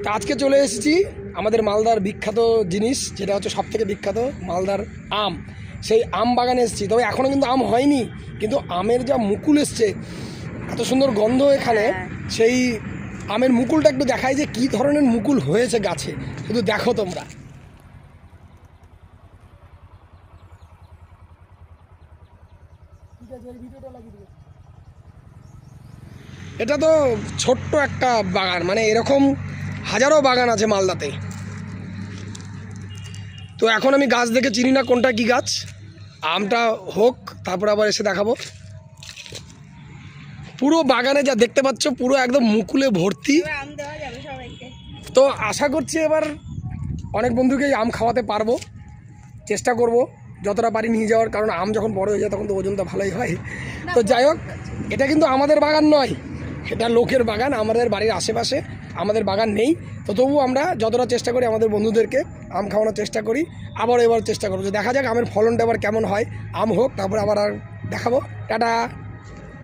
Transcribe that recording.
তা আজকে চলে এসেছি আমাদের মালদার বিখ্যাত জিনিস, যেটা হচ্ছে সবথেকে বিখ্যাত মালদার আম। সেই আম বাগানে এসেছি, তবে এখনও কিন্তু আম হয়নি, কিন্তু আমের যা মুকুল এসছে, এত সুন্দর গন্ধ এখানে। সেই আমের মুকুলটা একটু দেখায় যে কী ধরনের মুকুল হয়েছে গাছে, শুধু দেখো তোমরা। এটা তো ছোট্ট একটা বাগান, মানে এরকম হাজারো বাগান আছে মালদাতে। তো এখন আমি গাছ দেখে চিনি না কোনটা কি গাছ। আমটা হোক, তারপর আবার এসে দেখাবো। পুরো বাগানে যা দেখতে পাচ্ছ পুরো একদম মুকুলে ভর্তি। তো আশা করছি এবার অনেক বন্ধুকে আম খাওয়াতে পারবো, চেষ্টা করব যতটা পারি নিয়ে যাওয়ার, কারণ আম যখন বড় হয়ে যায় তখন তো ওজনটা ভালোই হয়। তো যাই হোক, এটা কিন্তু আমাদের বাগান নয়, এটা লোকের বাগান। আমাদের বাড়ির আশেপাশে আমাদের বাগান নেই, তো তবুও আমরা যতটা চেষ্টা করি আমাদের বন্ধুদেরকে আম খাওয়ানোর চেষ্টা করি। আবার এবার চেষ্টা করবো, দেখা যাক আমের ফলনটা এবার কেমন হয়। আম হোক, তারপরে আবার আর দেখাবো। টাটা।